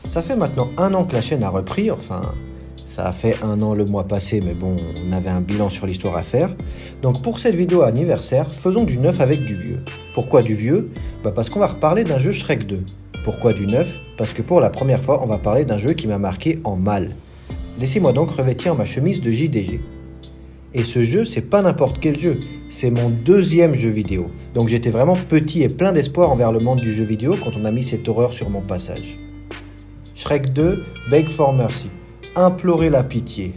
Ça fait maintenant 1 an que la chaîne a repris, enfin, ça a fait 1 an le mois passé, mais bon, on avait un bilan sur l'histoire à faire. Donc pour cette vidéo anniversaire, faisons du neuf avec du vieux. Pourquoi du vieux? Parce qu'on va reparler d'un jeu Shrek 2. Pourquoi du neuf? Parce que pour la première fois, on va parler d'un jeu qui m'a marqué en mal. Laissez-moi donc revêtir ma chemise de JDG. Et ce jeu, c'est pas n'importe quel jeu, c'est mon 2e jeu vidéo. Donc j'étais vraiment petit et plein d'espoir envers le monde du jeu vidéo quand on a mis cette horreur sur mon passage. Shrek 2, Beg for Mercy. Implorer la pitié.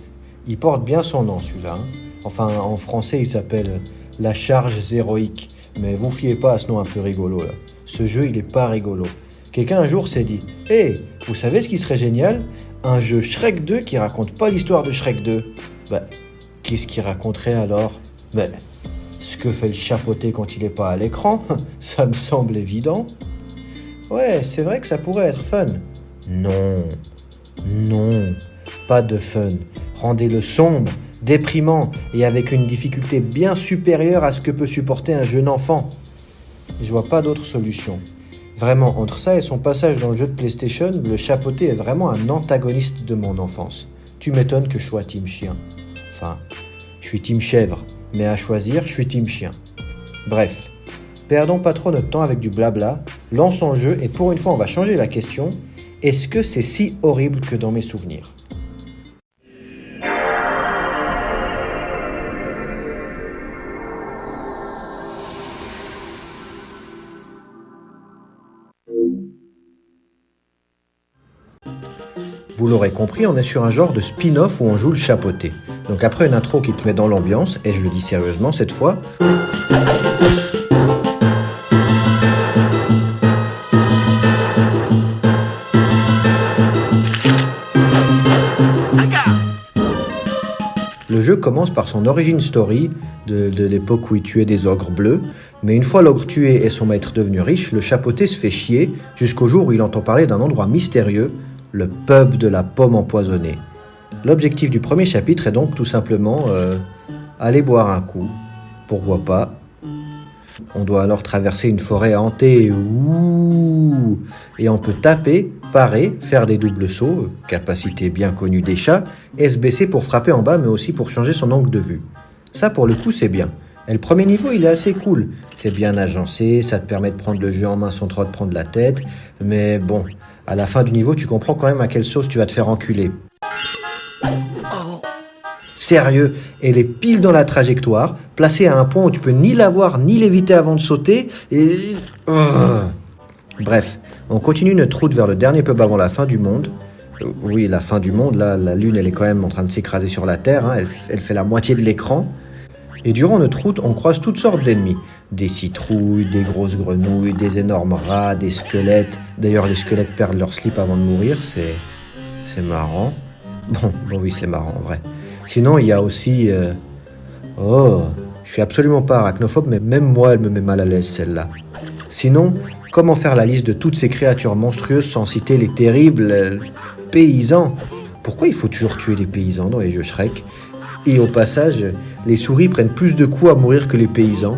Il porte bien son nom celui-là. Enfin, en français, il s'appelle La Charge Héroïque. Mais vous fiez pas à ce nom un peu rigolo là. Ce jeu, il est pas rigolo. Quelqu'un un jour s'est dit « Hey, vous savez ce qui serait génial? Un jeu Shrek 2 qui raconte pas l'histoire de Shrek 2. » Qu'est-ce qu'il raconterait alors? Ce que fait le chapeauté quand il est pas à l'écran, ça me semble évident. Ouais, c'est vrai que ça pourrait être fun. Non, pas de fun. Rendez-le sombre, déprimant et avec une difficulté bien supérieure à ce que peut supporter un jeune enfant. Je vois pas d'autre solution. Vraiment, entre ça et son passage dans le jeu de PlayStation, le chapeauté est vraiment un antagoniste de mon enfance. Tu m'étonnes que je sois team chien. Enfin, je suis team chèvre, mais à choisir, je suis team chien. Bref, perdons pas trop notre temps avec du blabla, lançons le jeu et pour une fois on va changer la question. Est-ce que c'est si horrible que dans mes souvenirs? Vous l'aurez compris, on est sur un genre de spin-off où on joue le chapeauté. Donc après une intro qui te met dans l'ambiance, et je le dis sérieusement cette fois, le jeu commence par son origin story de l'époque où il tuait des ogres bleus, mais une fois l'ogre tué et son maître devenu riche, le chapeauté se fait chier jusqu'au jour où il entend parler d'un endroit mystérieux, le pub de la pomme empoisonnée. L'objectif du premier chapitre est donc tout simplement aller boire un coup. Pourquoi pas? On doit alors traverser une forêt hantée, et on peut taper, parer, faire des doubles sauts, capacité bien connue des chats, et se baisser pour frapper en bas mais aussi pour changer son angle de vue. Ça pour le coup c'est bien. Et le premier niveau il est assez cool, c'est bien agencé, ça te permet de prendre le jeu en main sans trop te prendre la tête, mais bon, à la fin du niveau tu comprends quand même à quelle sauce tu vas te faire enculer. Sérieux, elle est pile dans la trajectoire, placée à un point où tu peux ni la voir ni l'éviter avant de sauter, et... Bref, on continue notre route vers le dernier pub avant la fin du monde. Oui, la fin du monde, là, la lune elle est quand même en train de s'écraser sur la terre, elle fait la moitié de l'écran. Et durant notre route, on croise toutes sortes d'ennemis. Des citrouilles, des grosses grenouilles, des énormes rats, des squelettes. D'ailleurs, les squelettes perdent leur slip avant de mourir, c'est marrant. Bon oui, c'est marrant en vrai. Sinon, il y a aussi... je suis absolument pas arachnophobe, mais même moi, elle me met mal à l'aise, celle-là. Sinon, comment faire la liste de toutes ces créatures monstrueuses sans citer les terribles paysans? Pourquoi il faut toujours tuer les paysans dans les jeux Shrek? Et au passage, les souris prennent plus de coups à mourir que les paysans.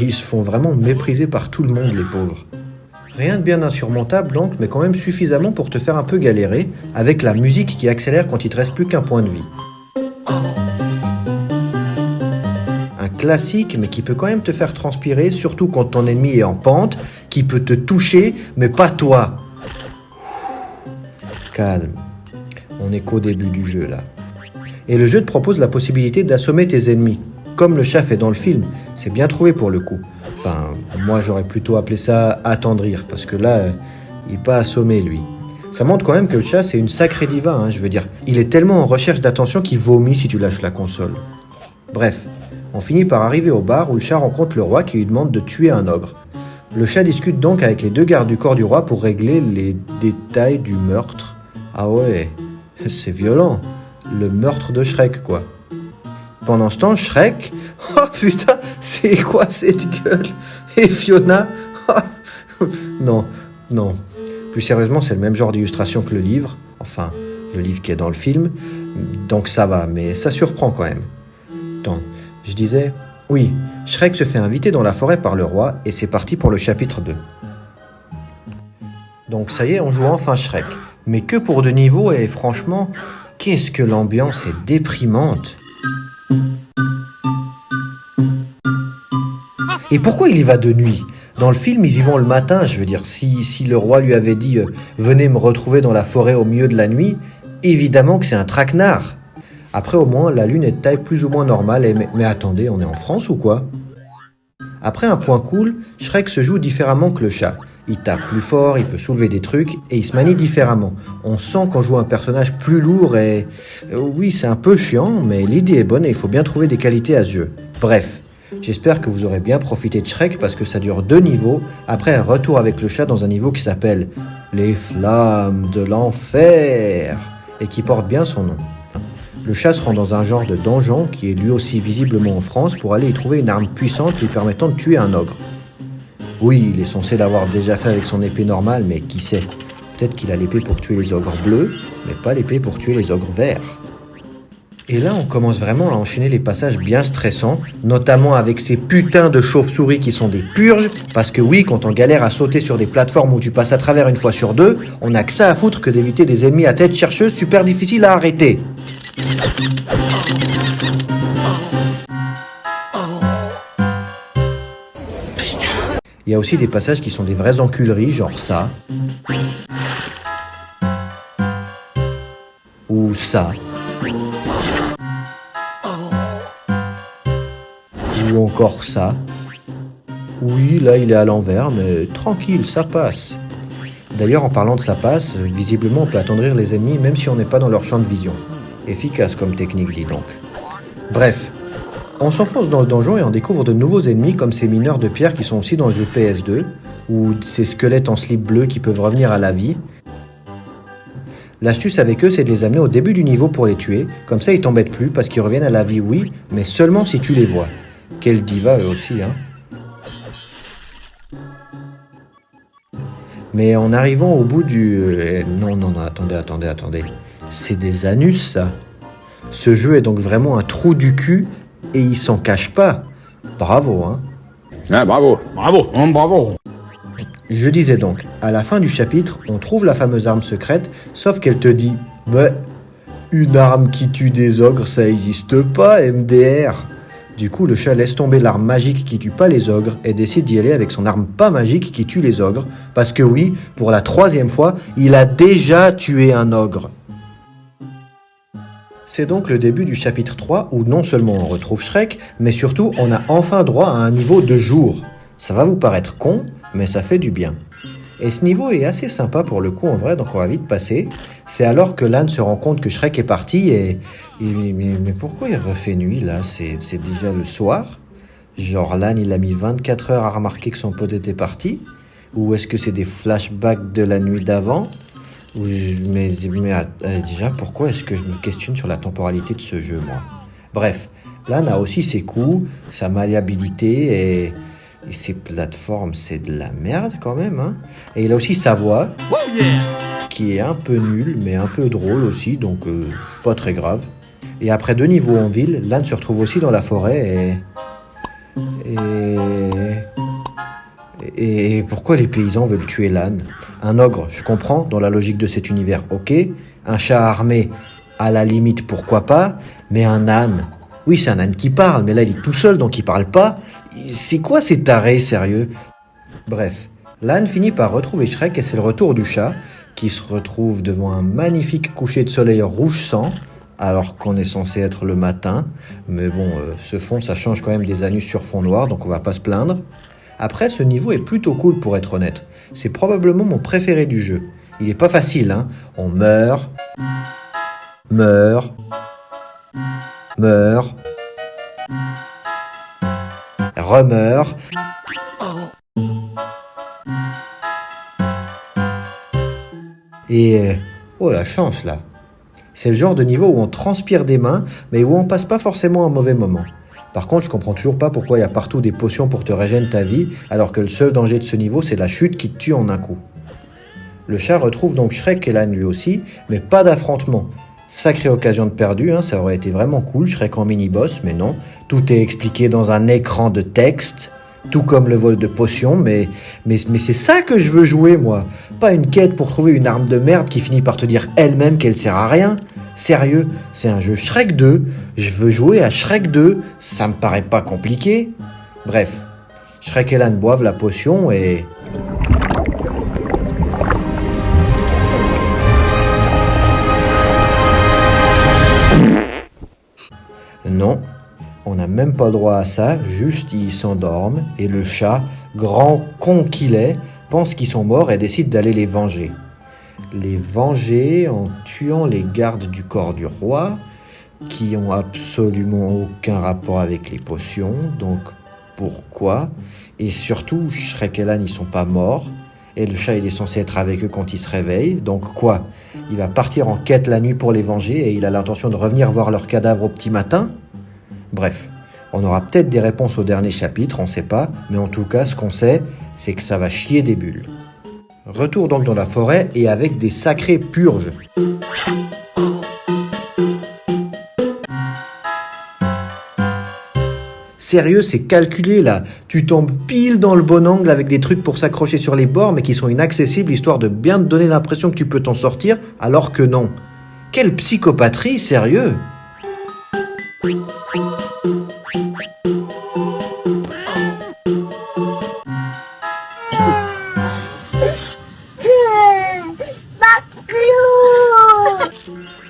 Ils se font vraiment mépriser par tout le monde, les pauvres. Rien de bien insurmontable donc, mais quand même suffisamment pour te faire un peu galérer, avec la musique qui accélère quand il te reste plus qu'un point de vie. Un classique, mais qui peut quand même te faire transpirer, surtout quand ton ennemi est en pente, qui peut te toucher, mais pas toi. Calme, on est qu'au début du jeu là. Et le jeu te propose la possibilité d'assommer tes ennemis, comme le chat fait dans le film, c'est bien trouvé pour le coup. Enfin, moi j'aurais plutôt appelé ça attendrir, parce que là, il n'est pas assommé lui. Ça montre quand même que le chat c'est une sacrée diva, je veux dire. Il est tellement en recherche d'attention qu'il vomit si tu lâches la console. Bref, on finit par arriver au bar où le chat rencontre le roi qui lui demande de tuer un ogre. Le chat discute donc avec les 2 gardes du corps du roi pour régler les détails du meurtre. Ah ouais, c'est violent. Le meurtre de Shrek quoi. Pendant ce temps, Shrek... Oh putain, c'est quoi cette gueule? Et Fiona? Non. Plus sérieusement, c'est le même genre d'illustration que le livre. Enfin, le livre qui est dans le film. Donc ça va, mais ça surprend quand même. Attends, je disais... Oui, Shrek se fait inviter dans la forêt par le roi et c'est parti pour le chapitre 2. Donc ça y est, on joue enfin Shrek. Mais que pour 2 niveaux et franchement, qu'est-ce que l'ambiance est déprimante. Et pourquoi il y va de nuit ? Dans le film, ils y vont le matin, je veux dire, si le roi lui avait dit « Venez me retrouver dans la forêt au milieu de la nuit », évidemment que c'est un traquenard. Après au moins, la lune est de taille plus ou moins normale, mais attendez, on est en France ou quoi ? Après un point cool, Shrek se joue différemment que le chat. Il tape plus fort, il peut soulever des trucs, et il se manie différemment. On sent qu'on joue un personnage plus lourd et... oui, c'est un peu chiant, mais l'idée est bonne et il faut bien trouver des qualités à ce jeu. Bref, j'espère que vous aurez bien profité de Shrek parce que ça dure 2 niveaux, après un retour avec le chat dans un niveau qui s'appelle « Les flammes de l'enfer » et qui porte bien son nom. Le chat se rend dans un genre de donjon qui est lui aussi visiblement en France pour aller y trouver une arme puissante lui permettant de tuer un ogre. Oui, il est censé l'avoir déjà fait avec son épée normale, mais qui sait ? Peut-être qu'il a l'épée pour tuer les ogres bleus, mais pas l'épée pour tuer les ogres verts. Et là, on commence vraiment à enchaîner les passages bien stressants, notamment avec ces putains de chauves-souris qui sont des purges, parce que oui, quand on galère à sauter sur des plateformes où tu passes à travers une fois sur 2, on n'a que ça à foutre que d'éviter des ennemis à tête chercheuse super difficiles à arrêter. Il y a aussi des passages qui sont des vraies enculeries, genre ça. Ou ça. Ou encore ça. Oui, là il est à l'envers, mais tranquille, ça passe. D'ailleurs, en parlant de ça passe, visiblement on peut attendrir les ennemis même si on n'est pas dans leur champ de vision. Efficace comme technique, dis donc. Bref. On s'enfonce dans le donjon et on découvre de nouveaux ennemis comme ces mineurs de pierre qui sont aussi dans le jeu PS2, ou ces squelettes en slip bleu qui peuvent revenir à la vie. L'astuce avec eux, c'est de les amener au début du niveau pour les tuer, comme ça ils t'embêtent plus parce qu'ils reviennent à la vie, oui, mais seulement si tu les vois. Quelle diva eux aussi, hein. Mais en arrivant au bout du... Non, attendez. C'est des anus, ça. Ce jeu est donc vraiment un trou du cul et il s'en cache pas. Bravo, hein. Ah, bravo. Je disais donc, à la fin du chapitre, on trouve la fameuse arme secrète, sauf qu'elle te dit « Mais une arme qui tue des ogres, ça existe pas, MDR !» Du coup, le chat laisse tomber l'arme magique qui tue pas les ogres et décide d'y aller avec son arme pas magique qui tue les ogres, parce que oui, pour la 3e fois, il a déjà tué un ogre. C'est donc le début du chapitre 3 où non seulement on retrouve Shrek, mais surtout on a enfin droit à un niveau de jour. Ça va vous paraître con, mais ça fait du bien. Et ce niveau est assez sympa pour le coup en vrai, donc on va vite passer. C'est alors que l'âne se rend compte que Shrek est parti et... Mais pourquoi il refait nuit là ? C'est déjà le soir ? Genre l'âne il a mis 24 heures à remarquer que son pote était parti ? Ou est-ce que c'est des flashbacks de la nuit d'avant ? Mais déjà, pourquoi est-ce que je me questionne sur la temporalité de ce jeu, moi ? Bref, l'âne a aussi ses coups, sa malléabilité et ses plateformes, c'est de la merde quand même, hein. Et il a aussi sa voix, qui est un peu nulle, mais un peu drôle aussi, donc pas très grave. Et après 2 niveaux en ville, l'âne se retrouve aussi dans la forêt Et pourquoi les paysans veulent tuer l'âne ? Un ogre, je comprends, dans la logique de cet univers, ok. Un chat armé, à la limite, pourquoi pas. Mais un âne, oui, c'est un âne qui parle, mais là, il est tout seul, donc il parle pas. C'est quoi ces tarés, sérieux ? Bref, l'âne finit par retrouver Shrek et c'est le retour du chat, qui se retrouve devant un magnifique coucher de soleil rouge sang, alors qu'on est censé être le matin. Mais bon, ce fond, ça change quand même des anus sur fond noir, donc on va pas se plaindre. Après, ce niveau est plutôt cool pour être honnête. C'est probablement mon préféré du jeu. Il est pas facile, hein. On meurt, remeurt. Et... oh la chance là. C'est le genre de niveau où on transpire des mains, mais où on passe pas forcément un mauvais moment. Par contre, je comprends toujours pas pourquoi il y a partout des potions pour te régénérer ta vie, alors que le seul danger de ce niveau, c'est la chute qui te tue en un coup. Le chat retrouve donc Shrek et l'âne lui aussi, mais pas d'affrontement. Sacrée occasion de perdu, hein, ça aurait été vraiment cool, Shrek en mini-boss, mais non. Tout est expliqué dans un écran de texte, tout comme le vol de potions, mais c'est ça que je veux jouer, moi. Pas une quête pour trouver une arme de merde qui finit par te dire elle-même qu'elle sert à rien. Sérieux, c'est un jeu Shrek 2, je veux jouer à Shrek 2, ça me paraît pas compliqué. Bref, Shrek et l'âne boivent la potion et... Non, on n'a même pas droit à ça, juste ils s'endorment et le chat, grand con qu'il est, pense qu'ils sont morts et décide d'aller les venger. Les venger en tuant les gardes du corps du roi, qui ont absolument aucun rapport avec les potions, donc pourquoi? Et surtout, Shrek et l'âne ils sont pas morts, et le chat il est censé être avec eux quand ils se réveillent, donc quoi? Il va partir en quête la nuit pour les venger et il a l'intention de revenir voir leurs cadavres au petit matin? Bref, on aura peut-être des réponses au dernier chapitre, on sait pas, mais en tout cas, ce qu'on sait, c'est que ça va chier des bulles. Retour donc dans la forêt et avec des sacrées purges. Sérieux, c'est calculé là. Tu tombes pile dans le bon angle avec des trucs pour s'accrocher sur les bords, mais qui sont inaccessibles, histoire de bien te donner l'impression que tu peux t'en sortir, alors que non. Quelle psychopathie, sérieux!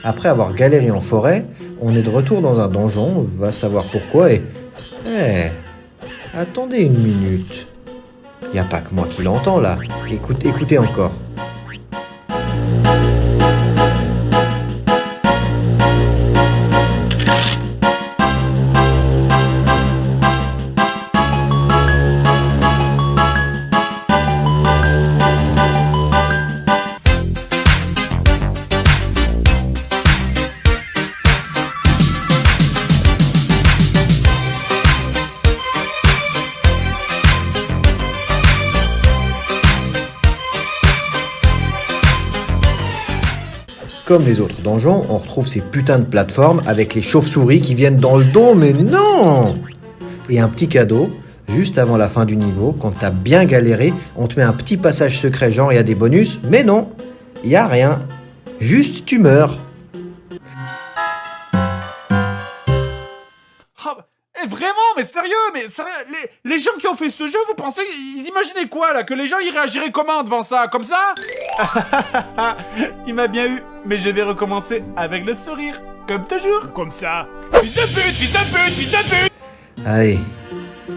Après avoir galéré en forêt, on est de retour dans un donjon, va savoir pourquoi, et... attendez une minute. Y a pas que moi qui l'entends là. Écoutez encore. Comme les autres donjons, on retrouve ces putains de plateformes avec les chauves-souris qui viennent dans le dos, mais non! Et un petit cadeau, juste avant la fin du niveau, quand t'as bien galéré, on te met un petit passage secret, genre il y a des bonus, mais non, il y a rien. Juste tu meurs. Vraiment, mais sérieux, les gens qui ont fait ce jeu, vous pensez, ils imaginaient quoi là? Que les gens ils réagiraient comment devant ça? Comme ça? Il m'a bien eu, mais je vais recommencer avec le sourire, comme toujours. Comme ça. Fils de pute, fils de pute, fils de pute! Allez,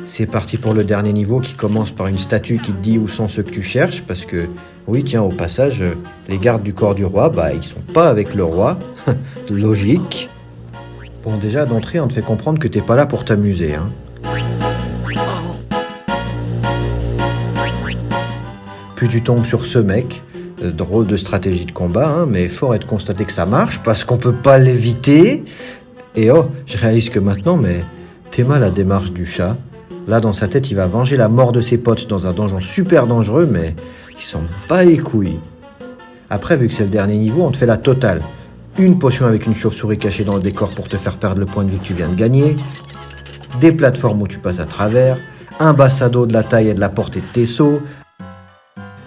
c'est parti pour le dernier niveau qui commence par une statue qui te dit où sont ceux que tu cherches, parce que, oui tiens, au passage, les gardes du corps du roi, ils sont pas avec le roi, logique. Bon, déjà, d'entrée, on te fait comprendre que t'es pas là pour t'amuser, hein. Puis tu tombes sur ce mec, drôle de stratégie de combat, hein, mais fort est de constater que ça marche, parce qu'on peut pas l'éviter. Et oh, je réalise que maintenant, mais t'aimes la démarche du chat. Là, dans sa tête, il va venger la mort de ses potes dans un donjon super dangereux, mais il s'en bat les couilles. Après, vu que c'est le dernier niveau, on te fait la totale. Une potion avec une chauve-souris cachée dans le décor pour te faire perdre le point de vie que tu viens de gagner, des plateformes où tu passes à travers, un bassado de la taille et de la portée de tes sauts,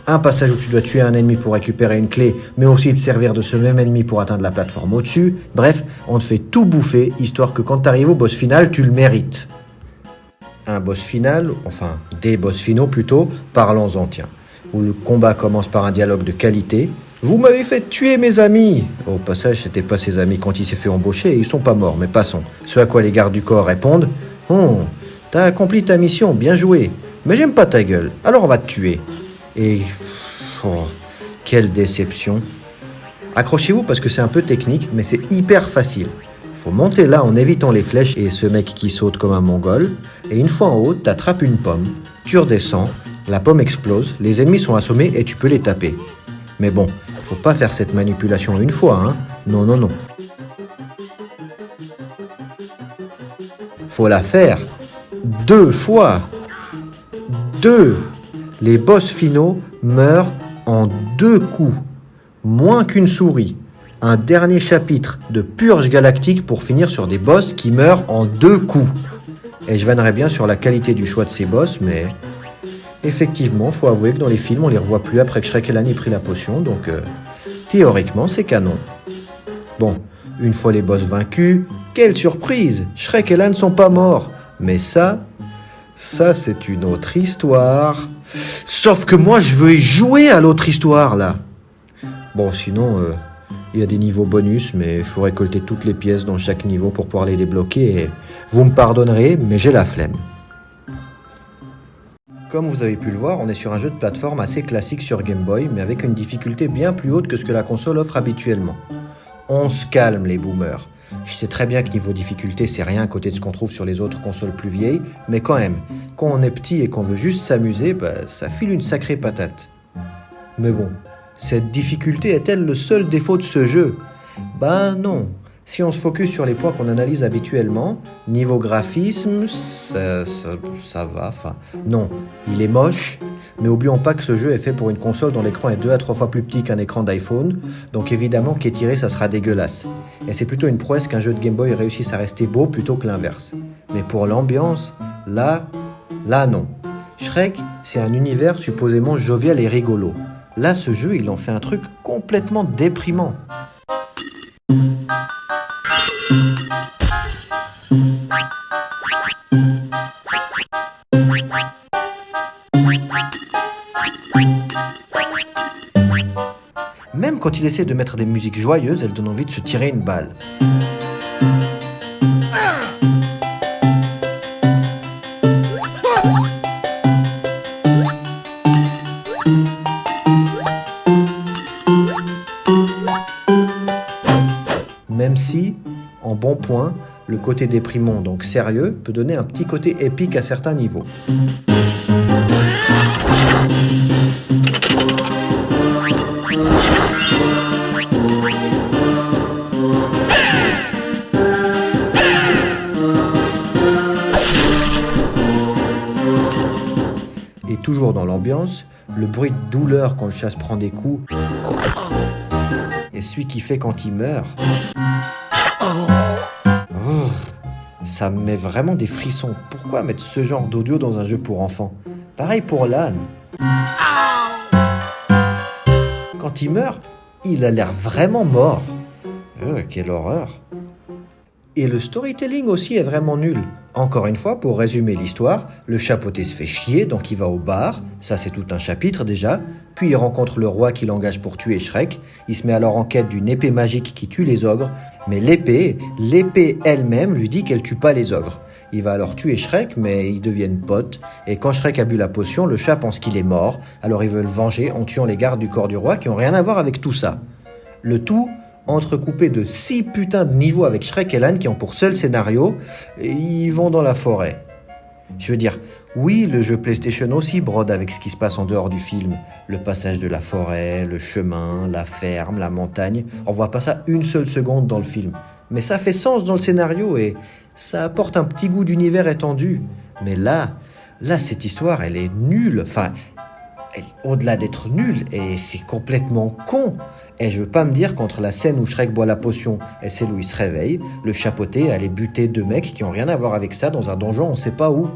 un passage où tu dois tuer un ennemi pour récupérer une clé, mais aussi te servir de ce même ennemi pour atteindre la plateforme au-dessus. Bref, on te fait tout bouffer, histoire que quand t'arrives au boss final, tu le mérites. Un boss final, enfin des boss finaux plutôt, parlons-en tiens, où le combat commence par un dialogue de qualité. Vous m'avez fait tuer mes amis! Au passage, c'était pas ses amis quand il s'est fait embaucher et ils sont pas morts, mais passons. Ce à quoi les gardes du corps répondent: oh, t'as accompli ta mission, bien joué. Mais j'aime pas ta gueule, alors on va te tuer. Et... oh, quelle déception. Accrochez-vous parce que c'est un peu technique, mais c'est hyper facile. Faut monter là en évitant les flèches et ce mec qui saute comme un mongol. Et une fois en haut, t'attrapes une pomme, tu redescends, la pomme explose, les ennemis sont assommés et tu peux les taper. Mais bon, faut pas faire cette manipulation une fois, hein. Non, non, non. Faut la faire 2 fois. 2. Les boss finaux meurent en 2 coups. Moins qu'une souris. Un dernier chapitre de purge galactique pour finir sur des boss qui meurent en 2 coups. Et je vannerais bien sur la qualité du choix de ses boss, mais effectivement, faut avouer que dans les films, on les revoit plus après que Shrek et Lan aient pris la potion, donc théoriquement, c'est canon. Bon, une fois les boss vaincus, quelle surprise! Shrek et Lan sont pas morts. Mais ça c'est une autre histoire. Sauf que moi, je veux y jouer à l'autre histoire, là. Bon, sinon, il y a des niveaux bonus, mais il faut récolter toutes les pièces dans chaque niveau pour pouvoir les débloquer, et vous me pardonnerez, mais j'ai la flemme. Comme vous avez pu le voir, on est sur un jeu de plateforme assez classique sur Game Boy, mais avec une difficulté bien plus haute que ce que la console offre habituellement. On se calme, les boomers. Je sais très bien que niveau difficulté, c'est rien à côté de ce qu'on trouve sur les autres consoles plus vieilles, mais quand même, quand on est petit et qu'on veut juste s'amuser, ça file une sacrée patate. Mais bon, cette difficulté est-elle le seul défaut de ce jeu? Non. Si on se focus sur les points qu'on analyse habituellement, niveau graphisme, ça va, non, il est moche, mais oublions pas que ce jeu est fait pour une console dont l'écran est 2 à 3 fois plus petit qu'un écran d'iPhone, donc évidemment qu'étiré ça sera dégueulasse. Et c'est plutôt une prouesse qu'un jeu de Game Boy réussisse à rester beau plutôt que l'inverse. Mais pour l'ambiance, là non. Shrek, c'est un univers supposément jovial et rigolo. Là, ce jeu, il en fait un truc complètement déprimant. Même quand il essaie de mettre des musiques joyeuses, elles donnent envie de se tirer une balle. Même si, en bon point, le côté déprimant, donc sérieux, peut donner un petit côté épique à certains niveaux. Et toujours dans l'ambiance, le bruit de douleur quand le chasse prend des coups et celui qui fait quand il meurt. Oh, ça me met vraiment des frissons. Pourquoi mettre ce genre d'audio dans un jeu pour enfants? Pareil pour Lan. Quand il meurt, il a l'air vraiment mort. Quelle horreur. Et le storytelling aussi est vraiment nul. Encore une fois, pour résumer l'histoire, le chapeauté se fait chier, donc il va au bar, ça c'est tout un chapitre déjà, puis il rencontre le roi qui l'engage pour tuer Shrek, il se met alors en quête d'une épée magique qui tue les ogres, mais l'épée elle-même lui dit qu'elle tue pas les ogres. Il va alors tuer Shrek, mais ils deviennent potes, et quand Shrek a bu la potion, le chat pense qu'il est mort, alors il veut le venger en tuant les gardes du corps du roi qui ont rien à voir avec tout ça. Le tout entrecoupé de 6 putains de niveaux avec Shrek et Lan qui ont pour seul scénario, et ils vont dans la forêt. Je veux dire, oui, le jeu PlayStation aussi brode avec ce qui se passe en dehors du film. Le passage de la forêt, le chemin, la ferme, la montagne. On voit pas ça une seule seconde dans le film. Mais ça fait sens dans le scénario et ça apporte un petit goût d'univers étendu. Mais là, cette histoire, elle est nulle. Enfin, au-delà d'être nulle, et c'est complètement con. Et je veux pas me dire qu'entre la scène où Shrek boit la potion et celle où il se réveille, le chapeauté allait buter 2 mecs qui ont rien à voir avec ça dans un donjon on sait pas où.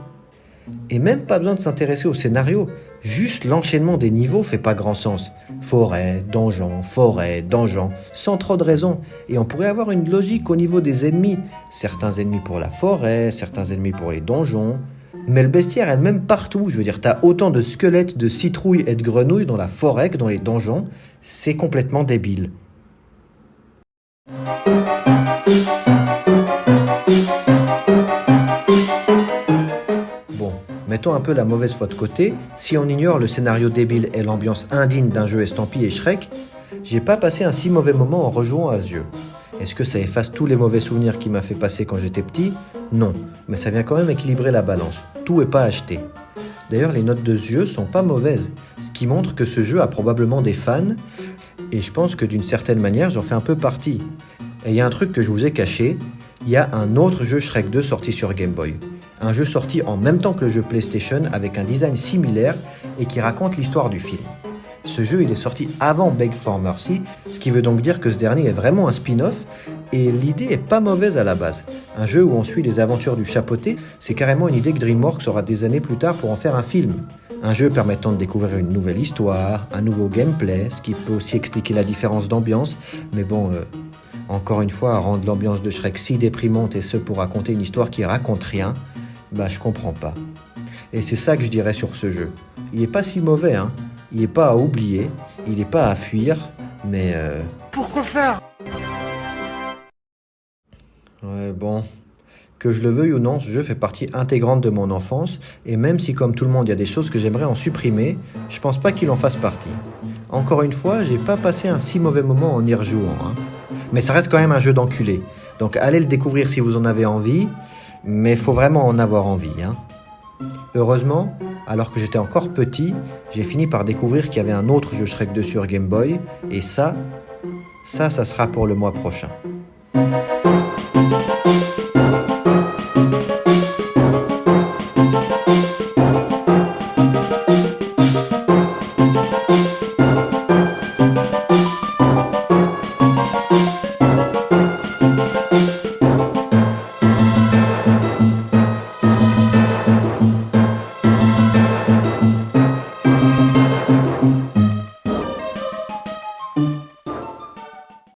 Et même pas besoin de s'intéresser au scénario, juste l'enchaînement des niveaux fait pas grand sens. Forêt, donjon, sans trop de raison. Et on pourrait avoir une logique au niveau des ennemis. Certains ennemis pour la forêt, certains ennemis pour les donjons. Mais le bestiaire est même partout, je veux dire, t'as autant de squelettes, de citrouilles et de grenouilles dans la forêt que dans les donjons, c'est complètement débile. Bon, mettons un peu la mauvaise foi de côté, si on ignore le scénario débile et l'ambiance indigne d'un jeu estampillé Shrek, j'ai pas passé un si mauvais moment en rejouant à ce jeu. Est-ce que ça efface tous les mauvais souvenirs qu'il m'a fait passer quand j'étais petit? Non, mais ça vient quand même équilibrer la balance. Tout est pas acheté. D'ailleurs, les notes de ce jeu sont pas mauvaises, ce qui montre que ce jeu a probablement des fans, et je pense que d'une certaine manière, j'en fais un peu partie. Et il y a un truc que je vous ai caché, il y a un autre jeu Shrek 2 sorti sur Game Boy. Un jeu sorti en même temps que le jeu PlayStation, avec un design similaire, et qui raconte l'histoire du film. Ce jeu, il est sorti avant Beg for Mercy, ce qui veut donc dire que ce dernier est vraiment un spin-off, Et l'idée est pas mauvaise à la base. Un jeu où on suit les aventures du chapeauté, c'est carrément une idée que DreamWorks aura des années plus tard pour en faire un film. Un jeu permettant de découvrir une nouvelle histoire, un nouveau gameplay, ce qui peut aussi expliquer la différence d'ambiance. Mais bon, encore une fois, rendre l'ambiance de Shrek si déprimante et ce pour raconter une histoire qui raconte rien, bah je comprends pas. Et c'est ça que je dirais sur ce jeu. Il est pas si mauvais, hein. Il est pas à oublier, il est pas à fuir, mais Pourquoi faire? ouais, bon. Que je le veuille ou non, ce jeu fait partie intégrante de mon enfance, et même si comme tout le monde il y a des choses que j'aimerais en supprimer, je pense pas qu'il en fasse partie. Encore une fois, j'ai pas passé un si mauvais moment en y rejouant, hein. Mais ça reste quand même un jeu d'enculé. Donc allez le découvrir si vous en avez envie, mais faut vraiment en avoir envie, hein. Heureusement, alors que j'étais encore petit, j'ai fini par découvrir qu'il y avait un autre jeu Shrek 2 sur Game Boy, et ça sera pour le mois prochain.